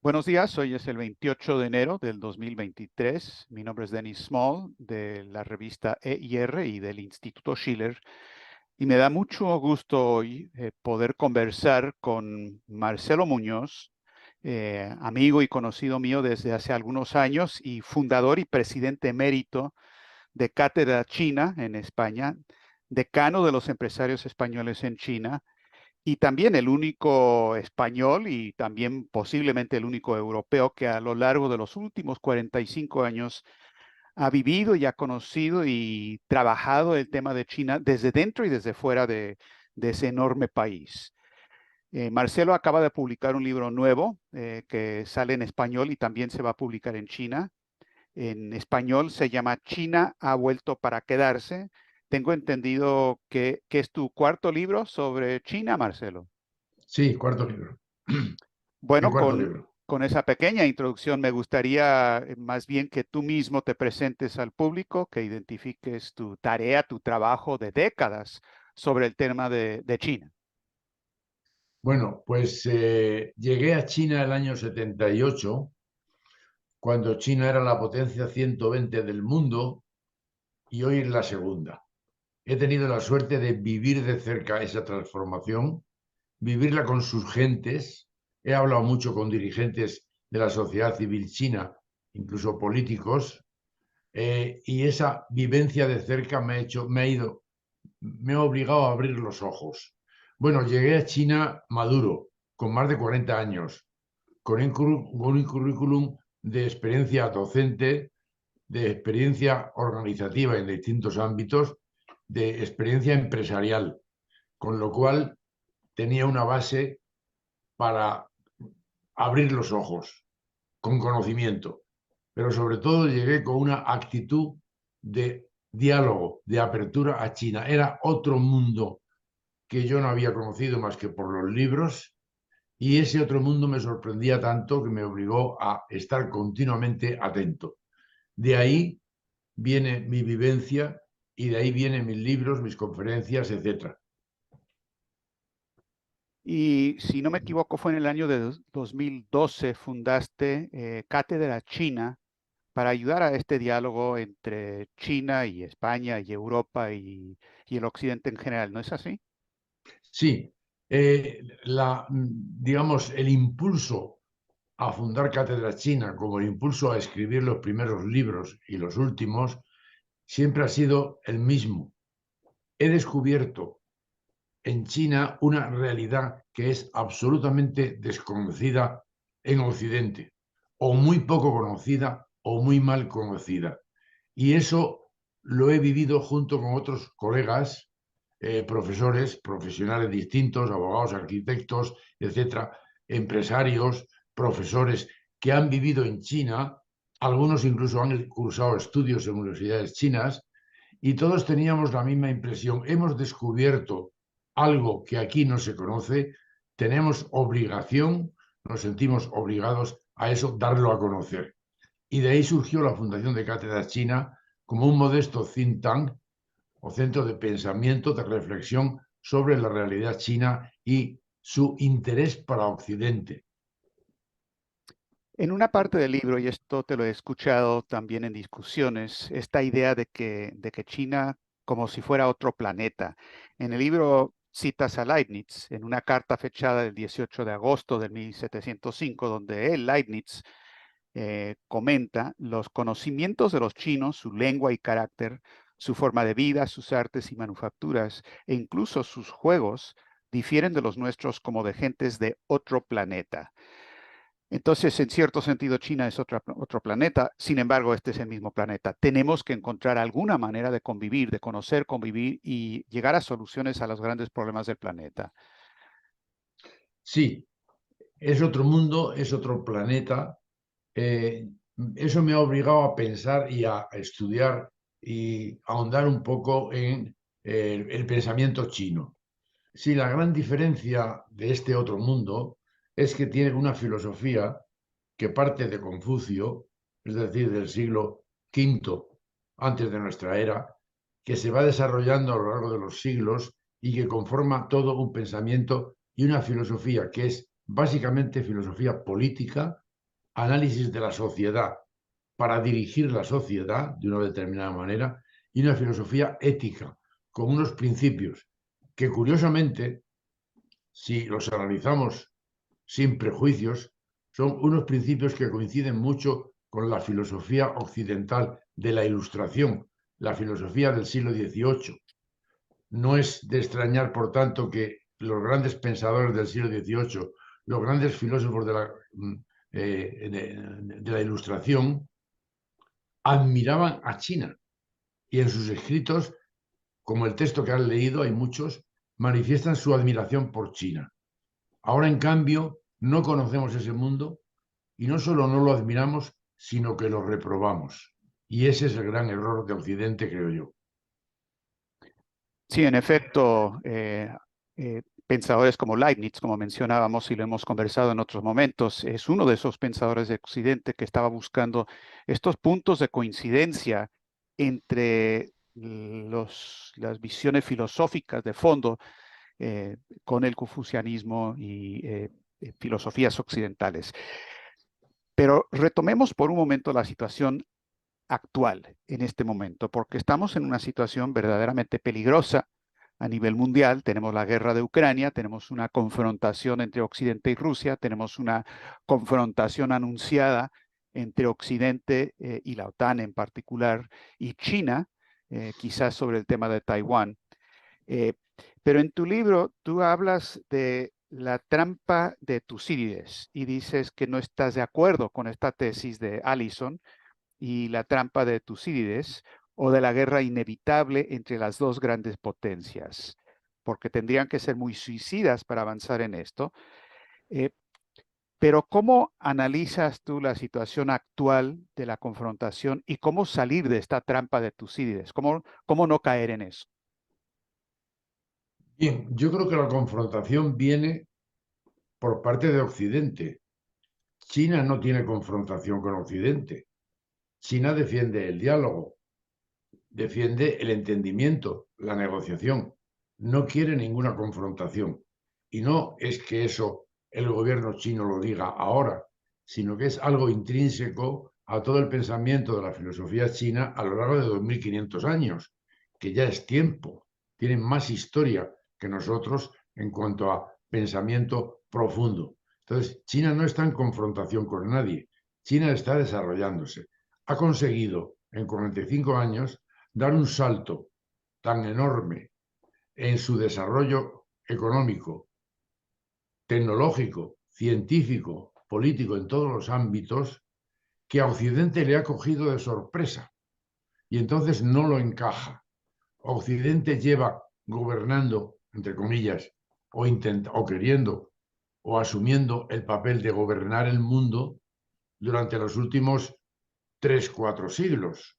Buenos días, hoy es el 28 de enero del 2023. Mi nombre es Dennis Small de la revista EIR y del Instituto Schiller. Y me da mucho gusto hoy poder conversar con Marcelo Muñoz, amigo y conocido mío desde hace algunos años y fundador y presidente emérito de Cátedra China en España, decano de los empresarios españoles en China y también el único español y también posiblemente el único europeo que a lo largo de los últimos 45 años ha vivido y ha conocido y trabajado el tema de China desde dentro y desde fuera de ese enorme país. Marcelo acaba de publicar un libro nuevo que sale en español y también se va a publicar en China. En español se llama China ha vuelto para quedarse. Tengo entendido que es tu cuarto libro sobre China, Marcelo. Sí, cuarto libro. Mi Bueno, cuarto libro. con esa pequeña introducción me gustaría más bien que tú mismo te presentes al público, que identifiques tu tarea, tu trabajo de décadas sobre el tema de China. Bueno, pues llegué a China el año 78, cuando China era la potencia 120 del mundo y hoy es la segunda. He tenido la suerte de vivir de cerca esa transformación, vivirla con sus gentes. He hablado mucho con dirigentes de la sociedad civil china, incluso políticos, y esa vivencia de cerca me ha obligado a abrir los ojos. Bueno, llegué a China maduro, con más de 40 años, con un currículum de experiencia docente, de experiencia organizativa en distintos ámbitos, de experiencia empresarial, con lo cual tenía una base para abrir los ojos, con conocimiento, pero sobre todo llegué con una actitud de diálogo, de apertura a China. Era otro mundo que yo no había conocido más que por los libros, y ese otro mundo me sorprendía tanto que me obligó a estar continuamente atento. De ahí viene mi vivencia y de ahí vienen mis libros, mis conferencias, etcétera. Y si no me equivoco, fue en el año de 2012 fundaste Cátedra China para ayudar a este diálogo entre China y España y Europa y el Occidente en general, ¿no es así? Sí, digamos, el impulso a fundar Cátedra China, como el impulso a escribir los primeros libros y los últimos, siempre ha sido el mismo. He descubierto en China una realidad que es absolutamente desconocida en Occidente, o muy poco conocida o muy mal conocida. Y eso lo he vivido junto con otros colegas, profesores, profesionales distintos, abogados, arquitectos, etcétera, empresarios, profesores que han vivido en China, algunos incluso han cursado estudios en universidades chinas, y todos teníamos la misma impresión. Hemos descubierto algo que aquí no se conoce, tenemos obligación, nos sentimos obligados a eso, darlo a conocer. Y de ahí surgió la Fundación de Cátedra China como un modesto think tank o centro de pensamiento, de reflexión sobre la realidad china y su interés para Occidente. En una parte del libro, y esto te lo he escuchado también en discusiones, esta idea de que China como si fuera otro planeta. En el libro citas a Leibniz en una carta fechada del 18 de agosto de 1705, donde él, Leibniz, comenta los conocimientos de los chinos, su lengua y carácter, su forma de vida, sus artes y manufacturas, e incluso sus juegos, difieren de los nuestros como de gentes de otro planeta. Entonces, en cierto sentido, China es otro planeta, sin embargo, este es el mismo planeta. Tenemos que encontrar alguna manera de convivir, de conocer, convivir y llegar a soluciones a los grandes problemas del planeta. Sí, es otro mundo, es otro planeta. Eh, Eso me ha obligado a pensar y a estudiar y ahondar un poco en el pensamiento chino. Sí, la gran diferencia de este otro mundo es que tiene una filosofía que parte de Confucio, es decir, del siglo V antes de nuestra era, que se va desarrollando a lo largo de los siglos y que conforma todo un pensamiento y una filosofía que es básicamente filosofía política, análisis de la sociedad para dirigir la sociedad de una determinada manera y una filosofía ética con unos principios que curiosamente, si los analizamos sin prejuicios, son unos principios que coinciden mucho con la filosofía occidental de la Ilustración, la filosofía del siglo XVIII. No es de extrañar, por tanto, que los grandes pensadores del siglo XVIII, los grandes filósofos de la Ilustración, admiraban a China y en sus escritos, como el texto que han leído, hay muchos, manifiestan su admiración por China. Ahora, en cambio, no conocemos ese mundo y no solo no lo admiramos, sino que lo reprobamos. Y ese es el gran error de Occidente, creo yo. Sí, en efecto, pensadores como Leibniz, como mencionábamos y lo hemos conversado en otros momentos, es uno de esos pensadores de Occidente que estaba buscando estos puntos de coincidencia entre las visiones filosóficas de fondo con el confucianismo y filosofías occidentales. Pero retomemos por un momento la situación actual en este momento, porque estamos en una situación verdaderamente peligrosa a nivel mundial. Tenemos la guerra de Ucrania, tenemos una confrontación entre Occidente y Rusia, tenemos una confrontación anunciada entre Occidente y la OTAN en particular, y China, quizás sobre el tema de Taiwán. Eh, pero en tu libro tú hablas de la trampa de Tucídides y dices que no estás de acuerdo con esta tesis de Allison y la trampa de Tucídides o de la guerra inevitable entre las dos grandes potencias, porque tendrían que ser muy suicidas para avanzar en esto. Eh, pero ¿cómo analizas tú la situación actual de la confrontación y cómo salir de esta trampa de Tucídides? ¿Cómo no caer en eso? Bien, yo creo que la confrontación viene por parte de Occidente. China no tiene confrontación con Occidente. China defiende el diálogo, defiende el entendimiento, la negociación. No quiere ninguna confrontación. Y no es que eso el gobierno chino lo diga ahora, sino que es algo intrínseco a todo el pensamiento de la filosofía china a lo largo de 2500 años, que ya es tiempo. Tienen más historia que nosotros en cuanto a pensamiento profundo. Entonces, China no está en confrontación con nadie. China está desarrollándose. Ha conseguido en 45 años dar un salto tan enorme en su desarrollo económico, tecnológico, científico, político, en todos los ámbitos, que a Occidente le ha cogido de sorpresa y entonces no lo encaja. Occidente lleva gobernando, entre comillas, o queriendo o asumiendo el papel de gobernar el mundo durante los últimos 3, 4 siglos.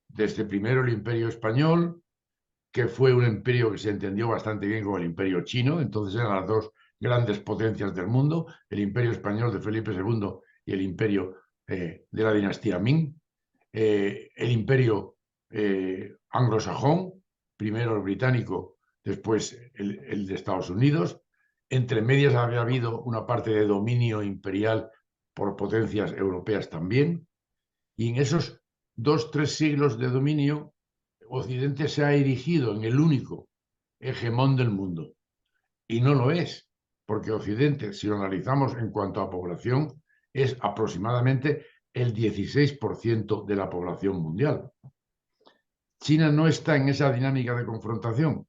Desde primero el Imperio Español, que fue un imperio que se entendió bastante bien como el Imperio Chino, entonces eran las dos grandes potencias del mundo, el Imperio Español de Felipe II y el Imperio de la dinastía Ming, el Imperio anglosajón, primero el británico, después el de Estados Unidos. Entre medias había habido una parte de dominio imperial por potencias europeas también, y en esos 2, 3 siglos de dominio, Occidente se ha erigido en el único hegemón del mundo. Y no lo es, porque Occidente, si lo analizamos en cuanto a población, es aproximadamente el 16% de la población mundial. China no está en esa dinámica de confrontación,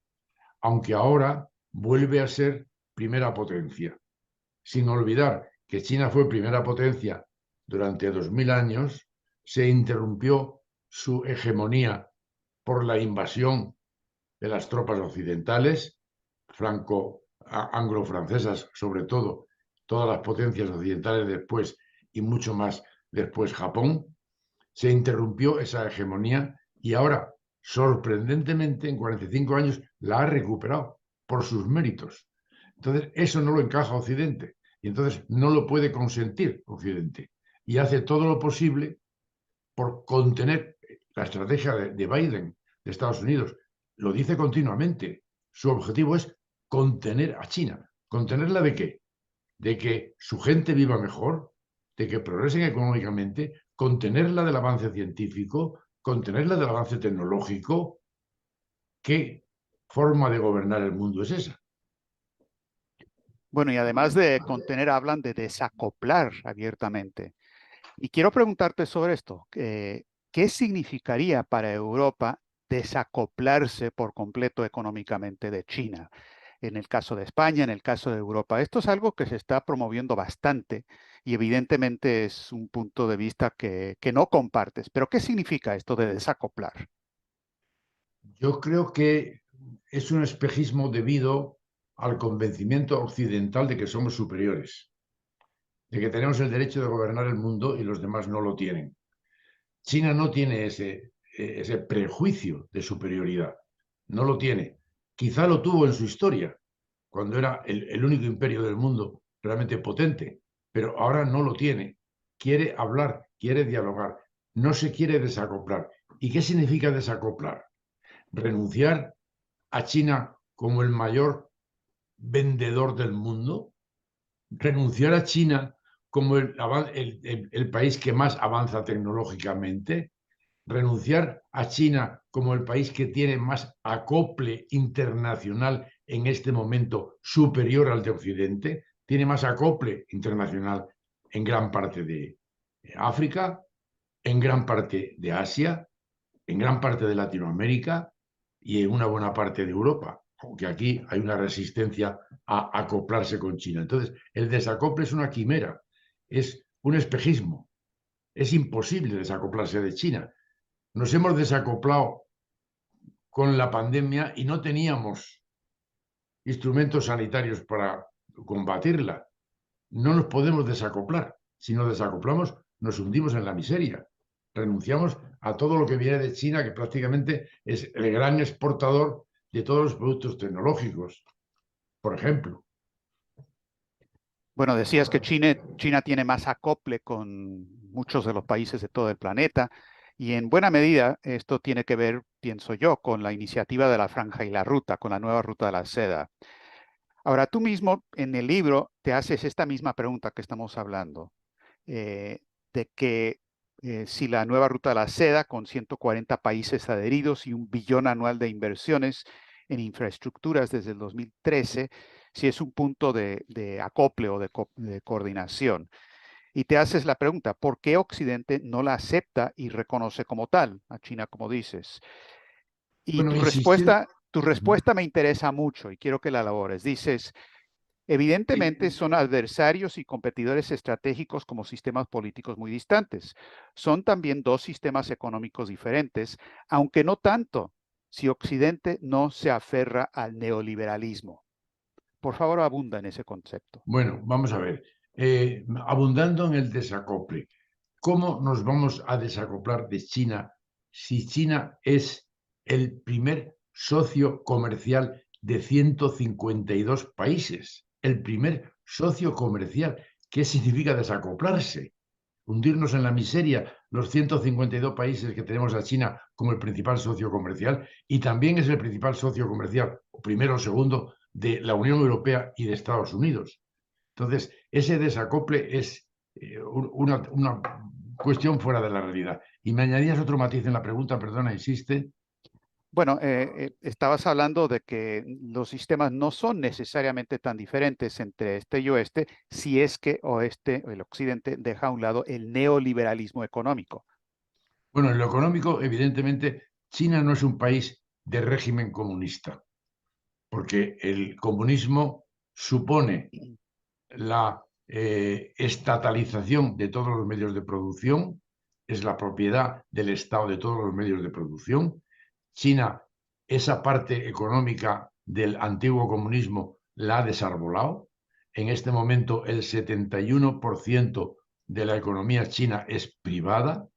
aunque ahora vuelve a ser primera potencia. Sin olvidar que China fue primera potencia durante 2000 años, se interrumpió su hegemonía por la invasión de las tropas occidentales, anglo-francesas sobre todo, todas las potencias occidentales después y mucho más después Japón, se interrumpió esa hegemonía y ahora, sorprendentemente, en 45 años la ha recuperado por sus méritos. Entonces, eso no lo encaja Occidente y entonces no lo puede consentir Occidente y hace todo lo posible por contener la estrategia de Biden, de Estados Unidos. Lo dice continuamente. Su objetivo es contener a China. ¿Contenerla de qué? De que su gente viva mejor, de que progresen económicamente, contenerla del avance científico, contenerla del avance tecnológico. ¿Qué forma de gobernar el mundo es esa? Bueno, y además de contener, hablan de desacoplar abiertamente. Y quiero preguntarte sobre esto. ¿Qué significaría para Europa desacoplarse por completo económicamente de China? En el caso de España, en el caso de Europa. Esto es algo que se está promoviendo bastante y evidentemente es un punto de vista que no compartes. Pero ¿qué significa esto de desacoplar? Yo creo que es un espejismo debido al convencimiento occidental de que somos superiores, de que tenemos el derecho de gobernar el mundo y los demás no lo tienen. China no tiene ese prejuicio de superioridad, no lo tiene. Quizá lo tuvo en su historia, cuando era el único imperio del mundo realmente potente, pero ahora no lo tiene. Quiere hablar, quiere dialogar, no se quiere desacoplar. ¿Y qué significa desacoplar? Renunciar a China como el mayor vendedor del mundo, renunciar a China como el país que más avanza tecnológicamente, renunciar a China como el país que tiene más acople internacional en este momento superior al de Occidente, tiene más acople internacional en gran parte de África, en gran parte de Asia, en gran parte de Latinoamérica y en una buena parte de Europa, aunque aquí hay una resistencia a acoplarse con China. Entonces, el desacople es una quimera, es un espejismo, es imposible desacoplarse de China. Nos hemos desacoplado con la pandemia y no teníamos instrumentos sanitarios para combatirla. No nos podemos desacoplar. Si nos desacoplamos, nos hundimos en la miseria. Renunciamos a todo lo que viene de China, que prácticamente es el gran exportador de todos los productos tecnológicos, por ejemplo. Bueno, decías que China tiene más acople con muchos de los países de todo el planeta y en buena medida esto tiene que ver, pienso yo, con la iniciativa de la Franja y la Ruta, con la nueva ruta de la seda. Ahora, tú mismo en el libro te haces esta misma pregunta que estamos hablando, eh, de que si la nueva ruta de la seda, con 140 países adheridos y 1 billón anual de inversiones en infraestructuras desde el 2013, si es un punto de acople o de coordinación. Y te haces la pregunta, ¿por qué Occidente no la acepta y reconoce como tal a China, como dices? Y Bueno, insistir. tu respuesta me interesa mucho y quiero que la elabores. Dices, evidentemente Sí. son adversarios y competidores estratégicos como sistemas políticos muy distantes. Son también dos sistemas económicos diferentes, aunque no tanto si Occidente no se aferra al neoliberalismo. Por favor, abunda en ese concepto. Bueno, vamos a ver. Abundando en el desacople, ¿cómo nos vamos a desacoplar de China si China es el primer socio comercial de 152 países? El primer socio comercial. ¿Qué significa desacoplarse? Hundirnos en la miseria los 152 países que tenemos a China como el principal socio comercial y también es el principal socio comercial, o primero o segundo, de la Unión Europea y de Estados Unidos. Entonces, ese desacople es una cuestión fuera de la realidad. Y me añadías otro matiz en la pregunta, perdona, insiste. Bueno, estabas hablando de que los sistemas no son necesariamente tan diferentes entre este y oeste si es que oeste, el occidente, deja a un lado el neoliberalismo económico. Bueno, en lo económico, evidentemente, China no es un país de régimen comunista, porque el comunismo supone la estatalización de todos los medios de producción, es la propiedad del Estado de todos los medios de producción. China, esa parte económica del antiguo comunismo la ha desarbolado. En este momento el 71% de la economía china es privada.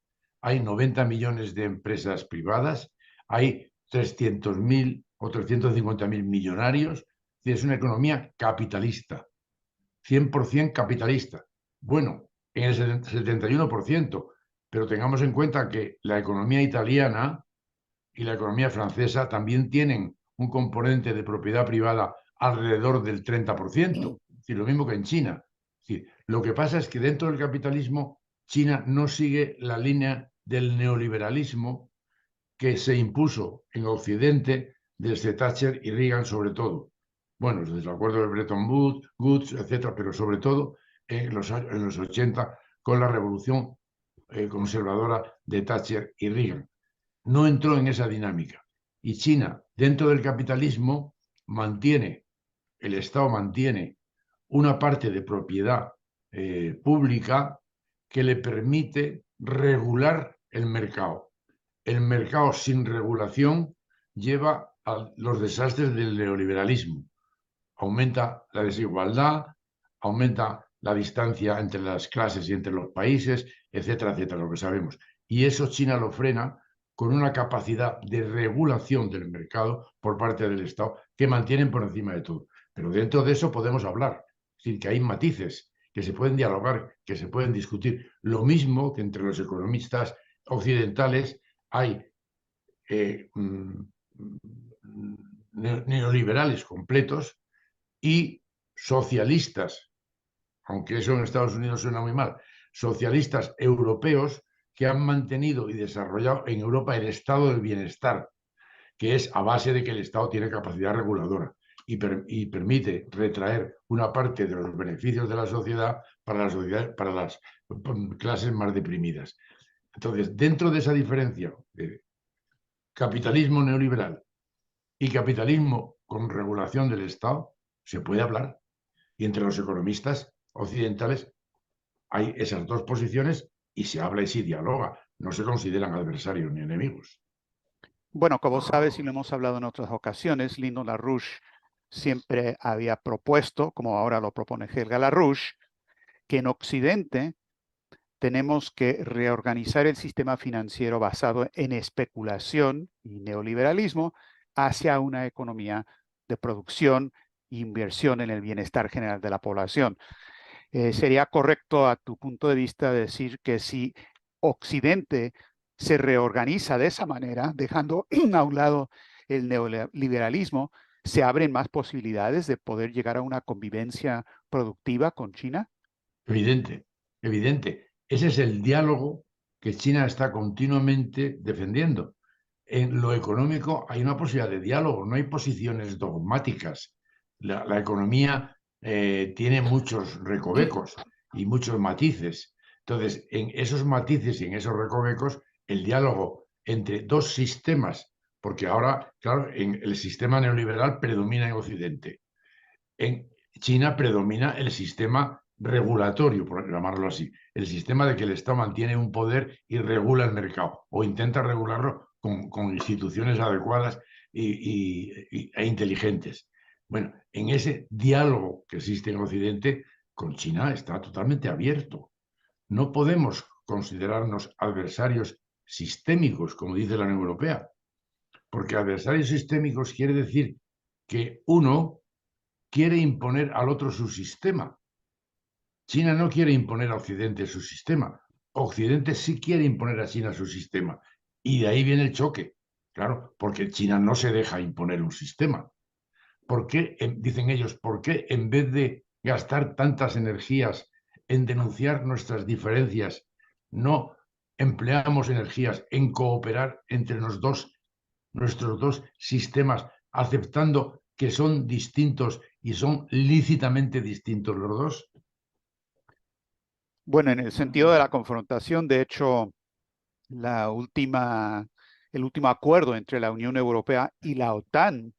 Hay 90 millones de empresas privadas. Hay 300.000 o 350.000 millonarios. Es una economía capitalista. 100% capitalista. Bueno, en el 71%, pero tengamos en cuenta que la economía italiana y la economía francesa también tienen un componente de propiedad privada alrededor del 30%, es decir, lo mismo que en China. Sí, lo que pasa es que dentro del capitalismo, China no sigue la línea del neoliberalismo que se impuso en Occidente desde Thatcher y Reagan sobre todo. Bueno, desde el acuerdo de Bretton Woods, etcétera, pero sobre todo en los 80 con la revolución conservadora de Thatcher y Reagan. No entró en esa dinámica. Y China, dentro del capitalismo, mantiene, el Estado mantiene una parte de propiedad pública que le permite regular el mercado. El mercado sin regulación lleva a los desastres del neoliberalismo. Aumenta la desigualdad, aumenta la distancia entre las clases y entre los países, etcétera, etcétera, lo que sabemos. Y eso China lo frena con una capacidad de regulación del mercado por parte del Estado que mantienen por encima de todo. Pero dentro de eso podemos hablar, es decir, que hay matices, que se pueden dialogar, que se pueden discutir. Lo mismo que entre los economistas occidentales hay neoliberales completos y socialistas, aunque eso en Estados Unidos suena muy mal, socialistas europeos que han mantenido y desarrollado en Europa el estado del bienestar, que es a base de que el Estado tiene capacidad reguladora y permite retraer una parte de los beneficios de la sociedad para las clases más deprimidas. Entonces, dentro de esa diferencia de capitalismo neoliberal y capitalismo con regulación del Estado, se puede hablar. Y entre los economistas occidentales hay esas dos posiciones y se habla y se dialoga. No se consideran adversarios ni enemigos. Bueno, como sabes y lo hemos hablado en otras ocasiones, Lino LaRouche siempre había propuesto, como ahora lo propone Helga LaRouche, que en Occidente tenemos que reorganizar el sistema financiero basado en especulación y neoliberalismo hacia una economía de producción e inversión en el bienestar general de la población. ¿Sería correcto a tu punto de vista decir que si Occidente se reorganiza de esa manera, dejando a un lado el neoliberalismo, se abren más posibilidades de poder llegar a una convivencia productiva con China? Evidente, evidente. Ese es el diálogo que China está continuamente defendiendo. En lo económico hay una posibilidad de diálogo, no hay posiciones dogmáticas. La economía tiene muchos recovecos y muchos matices. Entonces, en esos matices y en esos recovecos, el diálogo entre dos sistemas, porque ahora, claro, en el sistema neoliberal predomina en Occidente. En China predomina el sistema regulatorio, por llamarlo así, el sistema de que el Estado mantiene un poder y regula el mercado o intenta regularlo con instituciones adecuadas e inteligentes. Bueno, en ese diálogo que existe en Occidente, con China está totalmente abierto. No podemos considerarnos adversarios sistémicos, como dice la Unión Europea, porque adversarios sistémicos quiere decir que uno quiere imponer al otro su sistema. China no quiere imponer a Occidente su sistema. Occidente sí quiere imponer a China su sistema. Y de ahí viene el choque. Claro, porque China no se deja imponer un sistema. ¿Por qué, dicen ellos, por qué en vez de gastar tantas energías en denunciar nuestras diferencias, no empleamos energías en cooperar entre nuestros dos sistemas, aceptando que son distintos y son lícitamente distintos los dos? Bueno, en el sentido de la confrontación, de hecho, la última, el último acuerdo entre la Unión Europea y la OTAN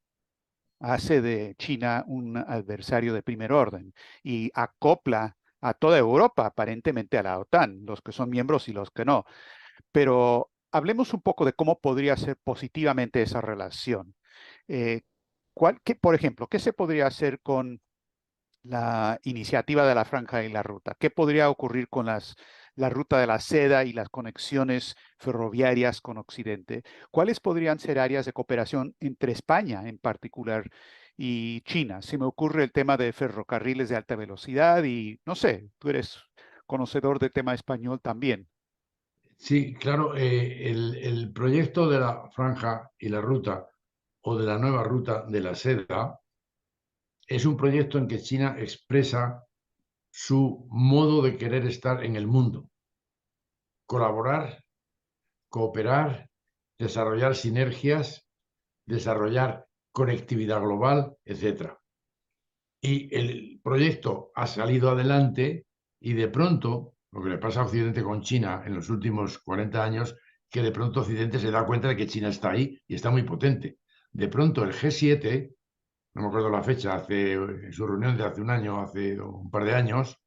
hace de China un adversario de primer orden y acopla a toda Europa aparentemente a la OTAN, los que son miembros y los que no. Pero hablemos un poco de cómo podría ser positivamente esa relación. Eh, por ejemplo, ¿qué se podría hacer con la iniciativa de la Franja y la Ruta? ¿Qué podría ocurrir con la ruta de la seda y las conexiones ferroviarias con Occidente? ¿Cuáles podrían ser áreas de cooperación entre España en particular y China? Se me ocurre el tema de ferrocarriles de alta velocidad y no sé, tú eres conocedor del tema español también. Sí, claro, el proyecto de la franja y la ruta o de la nueva ruta de la seda es un proyecto en que China expresa su modo de querer estar en el mundo. Colaborar, cooperar, desarrollar sinergias, desarrollar conectividad global, etc. Y el proyecto ha salido adelante y de pronto, lo que le pasa a Occidente con China en los últimos 40 años, que de pronto Occidente se da cuenta de que China está ahí y está muy potente. De pronto el G7, no me acuerdo la fecha, en su reunión de hace un año, hace un par de años,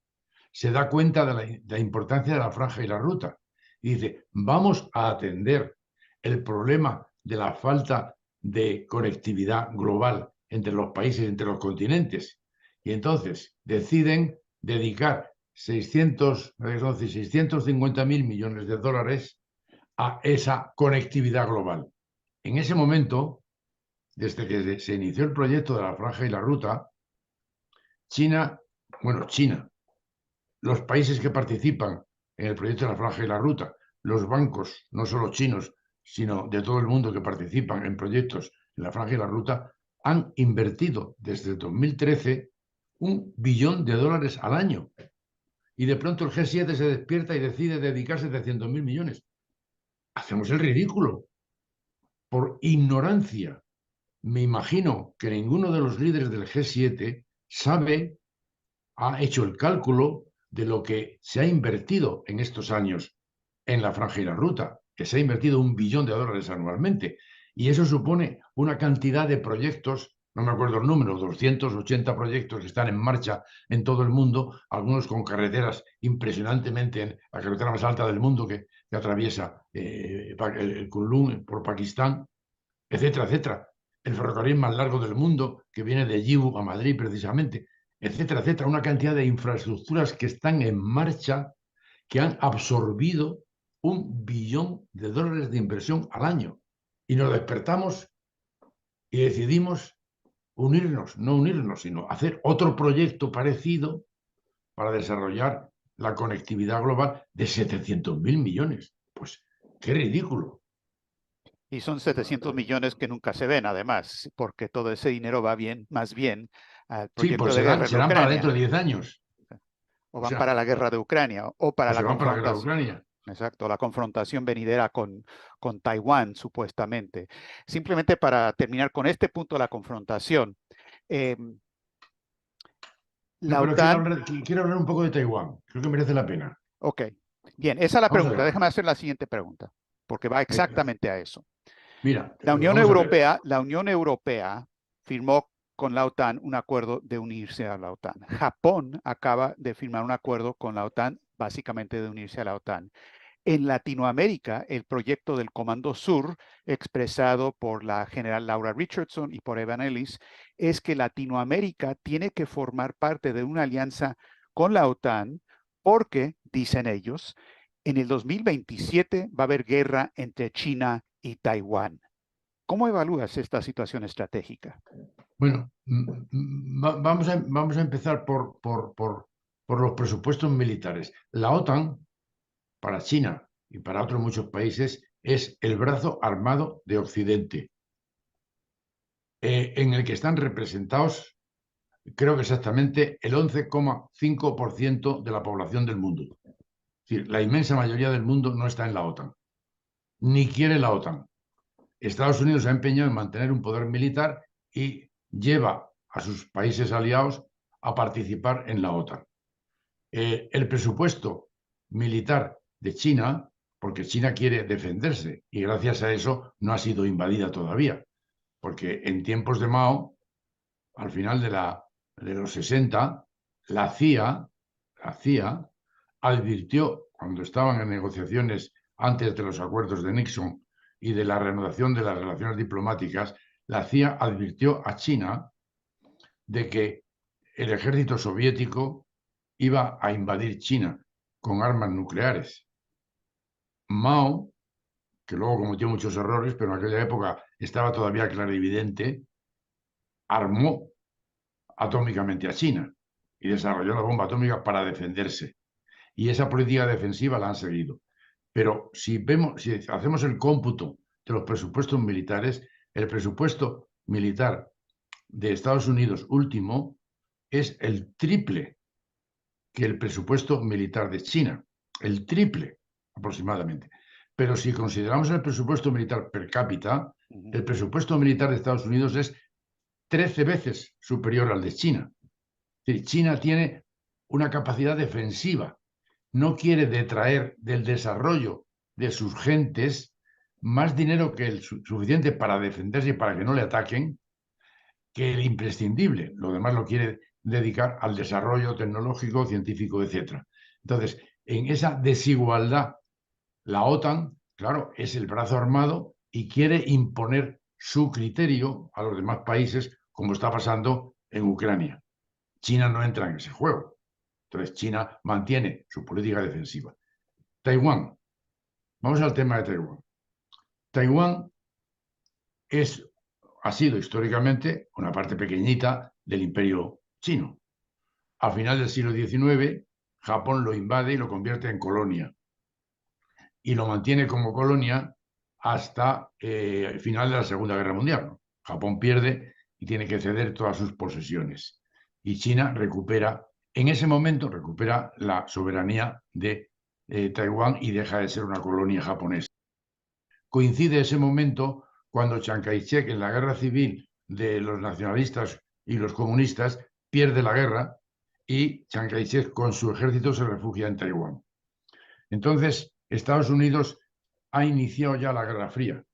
se da cuenta de la importancia de la franja y la ruta. Y dice, vamos a atender el problema de la falta de conectividad global entre los países, entre los continentes. Y entonces deciden dedicar 650.000 millones de dólares a esa conectividad global. En ese momento, desde que se inició el proyecto de la franja y la ruta, China, los países que participan en el proyecto de la franja y la ruta, los bancos, no solo chinos, sino de todo el mundo que participan en proyectos en la franja y la ruta, han invertido desde el 2013 $1 billón al año. Y de pronto el G7 se despierta y decide dedicar 700.000 millones. Hacemos el ridículo. Por ignorancia. Me imagino que ninguno de los líderes del G7 ha hecho el cálculo de lo que se ha invertido en estos años en la franja y la ruta, que se ha invertido $1 billón anualmente. Y eso supone una cantidad de proyectos, no me acuerdo el número, 280 proyectos que están en marcha en todo el mundo, algunos con carreteras impresionantemente, la carretera más alta del mundo que atraviesa el Kunlun por Pakistán, etcétera, etcétera. El ferrocarril más largo del mundo, que viene de Yiwu a Madrid precisamente, etcétera, etcétera. Una cantidad de infraestructuras que están en marcha, que han absorbido $1 billón de inversión al año. Y nos despertamos y decidimos unirnos, no unirnos, sino hacer otro proyecto parecido para desarrollar la conectividad global de 700.000 millones. Pues qué ridículo. Y son 700 millones que nunca se ven, además, porque todo ese dinero va bien, más bien al Sí, proyecto pues de guerra en serán para dentro Ucrania, de 10 años. o O van sea, para la guerra de Ucrania, o para o la se van para la guerra de confrontación. Ucrania. Exacto, la confrontación venidera con Taiwán, supuestamente. Simplemente para terminar con este punto de la confrontación, eh, No, la pero OTAN, quiero hablar un poco de Taiwán. Creo que merece la pena. ok, bien, esa es la Vamos a pregunta. ver. Déjame hacer la siguiente pregunta, porque va exactamente a eso. Mira, La Unión Europea firmó con la OTAN un acuerdo de unirse a la OTAN. Japón acaba de firmar un acuerdo con la OTAN, básicamente de unirse a la OTAN. En Latinoamérica, el proyecto del Comando Sur, expresado por la general Laura Richardson y por Evan Ellis, es que Latinoamérica tiene que formar parte de una alianza con la OTAN porque, dicen ellos, en el 2027 va a haber guerra entre China y Taiwán. ¿Cómo evalúas esta situación estratégica? Bueno, vamos a empezar por los presupuestos militares. La OTAN, para China y para otros muchos países, es el brazo armado de Occidente, en el que están representados, creo que exactamente, el 11,5% de la población del mundo. Es decir, la inmensa mayoría del mundo no está en la OTAN, ni quiere la OTAN. Estados Unidos se ha empeñado en mantener un poder militar y lleva a sus países aliados a participar en la OTAN. El presupuesto militar de China, porque China quiere defenderse y gracias a eso no ha sido invadida todavía, porque en tiempos de Mao, al final de los 60, la CIA advirtió, cuando estaban en negociaciones antes de los acuerdos de Nixon y de la reanudación de las relaciones diplomáticas, la CIA advirtió a China de que el ejército soviético iba a invadir China con armas nucleares. Mao, que luego cometió muchos errores, pero en aquella época estaba todavía clarividente, armó atómicamente a China y desarrolló la bomba atómica para defenderse. Y esa política defensiva la han seguido. Pero si hacemos el cómputo de los presupuestos militares, el presupuesto militar de Estados Unidos último es el triple que el presupuesto militar de China, el triple aproximadamente. Pero si consideramos el presupuesto militar per cápita, el presupuesto militar de Estados Unidos es 13 veces superior al de China. Es decir, China tiene una capacidad defensiva, no quiere detraer del desarrollo de sus gentes más dinero que el suficiente para defenderse y para que no le ataquen, que el imprescindible. Lo demás lo quiere dedicar al desarrollo tecnológico, científico, etc. Entonces, en esa desigualdad, la OTAN, claro, es el brazo armado y quiere imponer su criterio a los demás países, como está pasando en Ucrania. China no entra en ese juego. Entonces, China mantiene su política defensiva. Taiwán. Vamos al tema de Taiwán. Taiwán ha sido históricamente una parte pequeñita del imperio chino. Al final del siglo XIX, Japón lo invade y lo convierte en colonia. Y lo mantiene como colonia hasta el final de la Segunda Guerra Mundial. Japón pierde y tiene que ceder todas sus posesiones. Y China recupera, en ese momento, recupera la soberanía de Taiwán y deja de ser una colonia japonesa. Coincide ese momento cuando Chiang Kai-shek, en la guerra civil de los nacionalistas y los comunistas, pierde la guerra y Chiang Kai-shek con su ejército se refugia en Taiwán. Entonces, Estados Unidos ha iniciado ya la Guerra Fría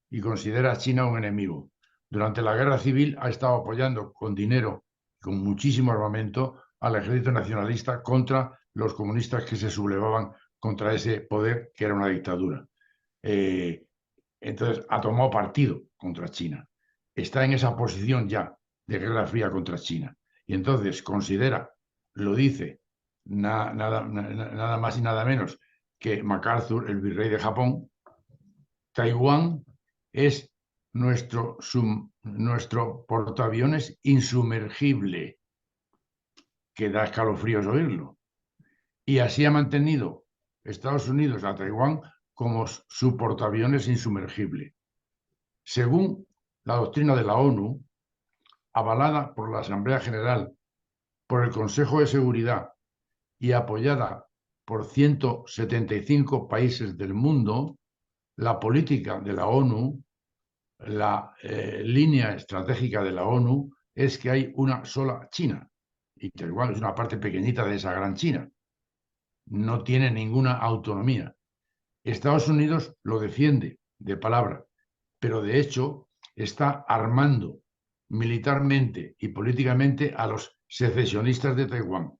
y considera a China un enemigo. Durante la guerra civil ha estado apoyando con dinero, con muchísimo armamento, al ejército nacionalista contra los comunistas que se sublevaban contra ese poder que era una dictadura. Entonces ha tomado partido contra China. Está en esa posición ya de guerra fría contra China. Y entonces considera, lo dice nada más y nada menos que MacArthur, el virrey de Japón, Taiwán es nuestro portaaviones insumergible, que da escalofríos oírlo. Y así ha mantenido Estados Unidos a Taiwán como su portaaviones insumergible. Según la doctrina de la ONU, avalada por la Asamblea General, por el Consejo de Seguridad y apoyada por 175 países del mundo, la política de la ONU, la línea estratégica de la ONU es que hay una sola China. Y Taiwán es una parte pequeñita de esa gran China. No tiene ninguna autonomía. Estados Unidos lo defiende de palabra, pero de hecho está armando militarmente y políticamente a los secesionistas de Taiwán.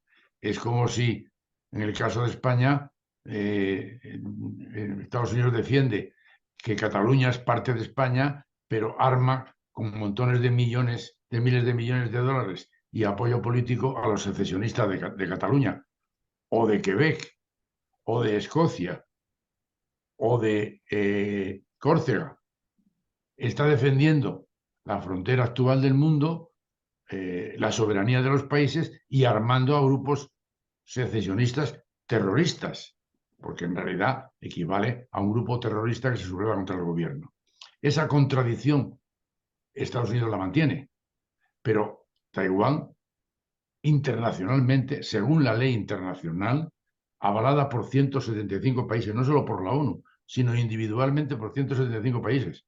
Es como si, en el caso de España, Estados Unidos defiende que Cataluña es parte de España, pero arma con montones de millones, de miles de millones de dólares y apoyo político a los secesionistas de Cataluña, o de Quebec, o de Escocia, o de Córcega. Está defendiendo la frontera actual del mundo, la soberanía de los países y armando a grupos secesionistas terroristas, porque en realidad equivale a un grupo terrorista que se subleva contra el gobierno. Esa contradicción Estados Unidos la mantiene, pero Taiwán internacionalmente, según la ley internacional, avalada por 175 países, no solo por la ONU, sino individualmente por 175 países,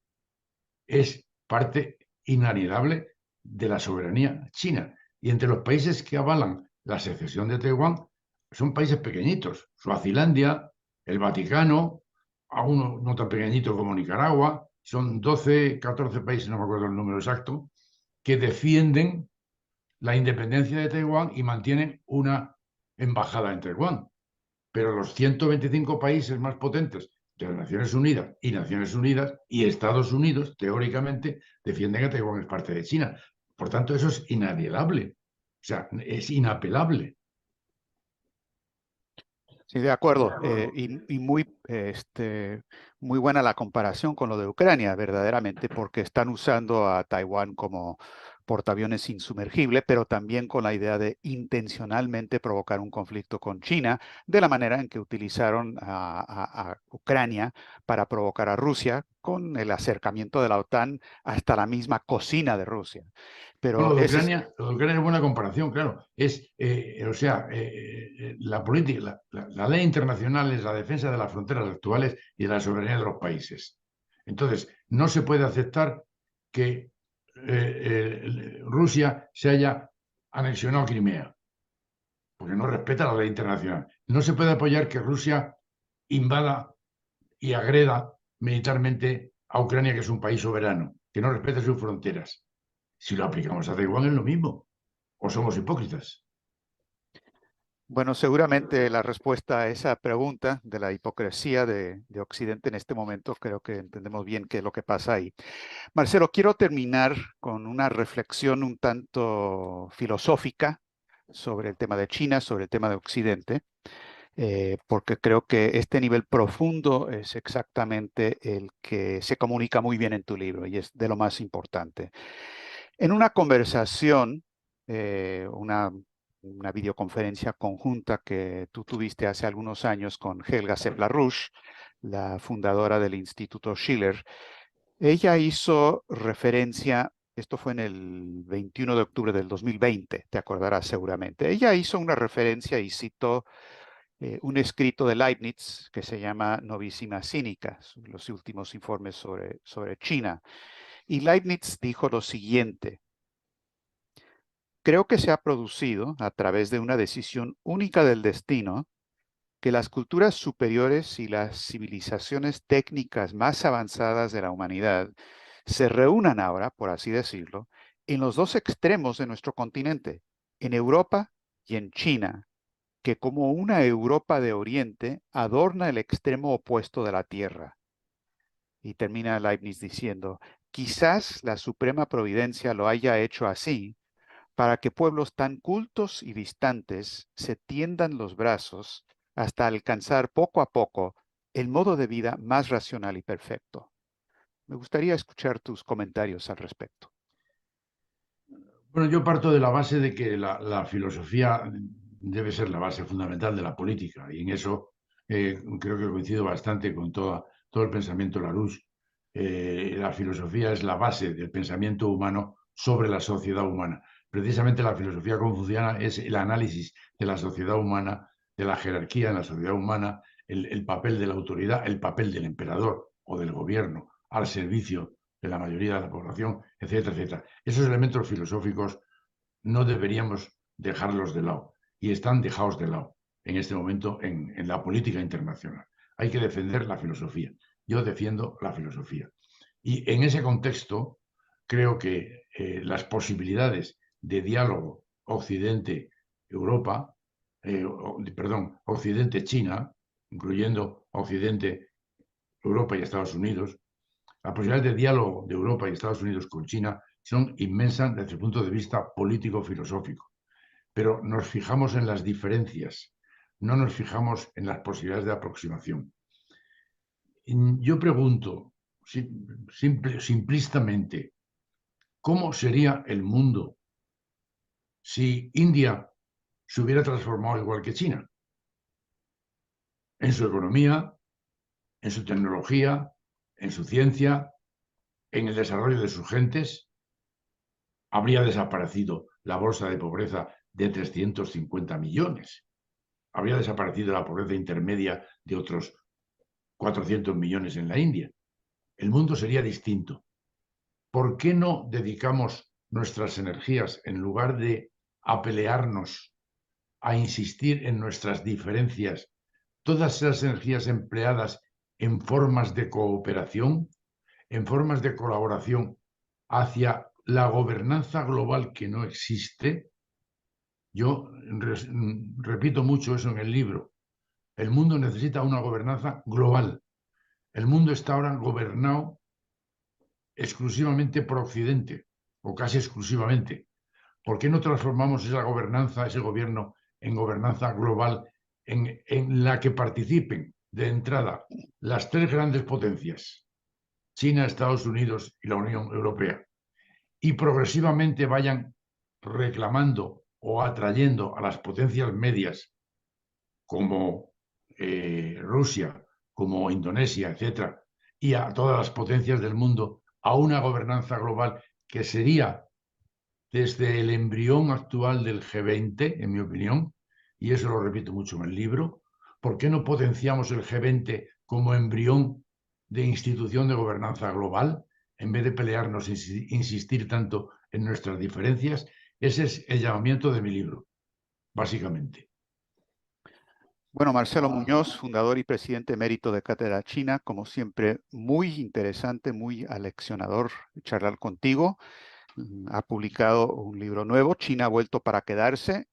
es parte inalienable de la soberanía china. Y entre los países que avalan la secesión de Taiwán son países pequeñitos, Suazilandia, el Vaticano, a uno no tan pequeñito como Nicaragua, son 12, 14 países, no me acuerdo el número exacto, que defienden la independencia de Taiwán y mantienen una embajada en Taiwán. Pero los 125 países más potentes de las Naciones Unidas y Estados Unidos, teóricamente, defienden que Taiwán es parte de China. Por tanto, eso es inalienable. O sea, es inapelable. Sí, de acuerdo. Y muy buena la comparación con lo de Ucrania, verdaderamente, porque están usando a Taiwán portaaviones insumergible, pero también con la idea de intencionalmente provocar un conflicto con China, de la manera en que utilizaron a Ucrania para provocar a Rusia, con el acercamiento de la OTAN hasta la misma cocina de Rusia. Bueno, Pero ese es, Lo de Ucrania es buena comparación, claro. La política, la ley internacional es la defensa de las fronteras actuales y de la soberanía de los países. Entonces, no se puede aceptar que Rusia se haya anexionado Crimea, porque no respeta la ley internacional. No se puede apoyar que Rusia invada y agreda militarmente a Ucrania, que es un país soberano, que no respete sus fronteras. Si lo aplicamos a Taiwán es lo mismo. ¿O somos hipócritas? bueno, seguramente la respuesta a esa pregunta de la hipocresía de Occidente en este momento, creo que entendemos bien qué es lo que pasa ahí. Marcelo, quiero terminar con una reflexión un tanto filosófica sobre el tema de China, sobre el tema de Occidente, porque creo que este nivel profundo es exactamente el que se comunica muy bien en tu libro y es de lo más importante. En una conversación, una videoconferencia conjunta que tú tuviste hace algunos años con Helga Seppler-Rusch, la fundadora del Instituto Schiller, ella hizo referencia, esto fue en el 21 de octubre del 2020, te acordarás seguramente. Ella hizo una referencia y citó un escrito de Leibniz que se llama Novissima Sinica, los últimos informes sobre China. Y Leibniz dijo lo siguiente: creo que se ha producido, a través de una decisión única del destino, que las culturas superiores y las civilizaciones técnicas más avanzadas de la humanidad se reúnan ahora, por así decirlo, en los dos extremos de nuestro continente, en Europa y en China, que como una Europa de Oriente adorna el extremo opuesto de la Tierra. Y termina Leibniz diciendo, quizás la suprema providencia lo haya hecho así para que pueblos tan cultos y distantes se tiendan los brazos hasta alcanzar poco a poco el modo de vida más racional y perfecto. Me gustaría escuchar tus comentarios al respecto. Bueno, yo parto de la base de que la filosofía debe ser la base fundamental de la política y en eso creo que coincido bastante con todo el pensamiento Larousse. La filosofía es la base del pensamiento humano sobre la sociedad humana. Precisamente la filosofía confuciana es el análisis de la sociedad humana, de la jerarquía en la sociedad humana, el papel de la autoridad, el papel del emperador o del gobierno al servicio de la mayoría de la población, etcétera, etcétera. Esos elementos filosóficos no deberíamos dejarlos de lado y están dejados de lado en este momento en la política internacional. Hay que defender la filosofía. Yo defiendo la filosofía. Y en ese contexto, creo que las posibilidades de diálogo Occidente-Europa, perdón, Occidente-China, incluyendo Occidente-Europa y Estados Unidos, las posibilidades de diálogo de Europa y Estados Unidos con China son inmensas desde el punto de vista político-filosófico, pero nos fijamos en las diferencias, no nos fijamos en las posibilidades de aproximación. Yo pregunto, simplistamente, ¿cómo sería el mundo si India se hubiera transformado igual que China? En su economía, en su tecnología, en su ciencia, en el desarrollo de sus gentes. Habría desaparecido la bolsa de pobreza de 350 millones. Habría desaparecido la pobreza intermedia de otros 400 millones en la India. El mundo sería distinto. ¿Por qué no dedicamos nuestras energías, en lugar de a pelearnos, a insistir en nuestras diferencias, todas esas energías empleadas en formas de cooperación, en formas de colaboración hacia la gobernanza global que no existe? Yo repito mucho eso en el libro. El mundo necesita una gobernanza global. El mundo está ahora gobernado exclusivamente por Occidente, o casi exclusivamente. ¿Por qué no transformamos esa gobernanza, ese gobierno, en gobernanza global en la que participen de entrada las tres grandes potencias, China, Estados Unidos y la Unión Europea? y progresivamente vayan reclamando o atrayendo a las potencias medias como Rusia, como Indonesia, etcétera, y a todas las potencias del mundo a una gobernanza global que sería desde el embrión actual del G20, en mi opinión, y eso lo repito mucho en el libro. ¿Por qué no potenciamos el G20 como embrión de institución de gobernanza global, en vez de pelearnos, insistir tanto en nuestras diferencias? Ese es el llamamiento de mi libro, básicamente. Bueno, Marcelo Muñoz, fundador y presidente emérito de Cátedra China, como siempre, muy interesante, muy aleccionador charlar contigo. Ha publicado un libro nuevo, China ha vuelto para quedarse.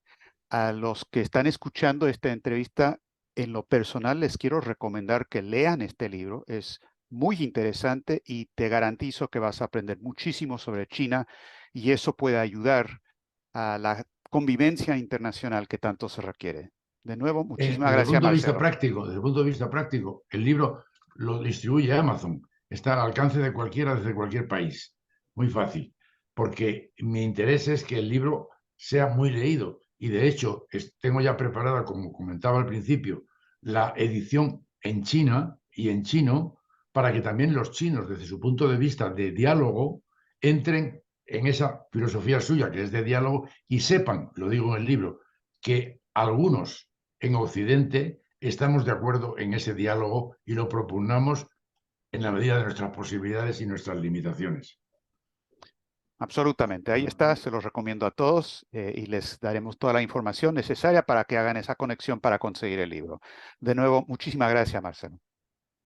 A los que están escuchando esta entrevista, en lo personal les quiero recomendar que lean este libro. Es muy interesante y te garantizo que vas a aprender muchísimo sobre China y eso puede ayudar a la convivencia internacional que tanto se requiere. De nuevo, muchísimas Desde el gracias, punto de vista Marcelo. práctico, desde el punto de vista práctico, el libro lo distribuye Amazon, está al alcance de cualquiera desde cualquier país. Muy fácil, porque mi interés es que el libro sea muy leído y de hecho tengo ya preparada, como comentaba al principio, la edición en China y en chino para que también los chinos, desde su punto de vista de diálogo, entren en esa filosofía suya que es de diálogo y sepan, lo digo en el libro, que algunos en Occidente estamos de acuerdo en ese diálogo y lo propugnamos en la medida de nuestras posibilidades y nuestras limitaciones. Absolutamente, ahí está, se los recomiendo a todos y les daremos toda la información necesaria para que hagan esa conexión para conseguir el libro. De nuevo, muchísimas gracias, Marcelo.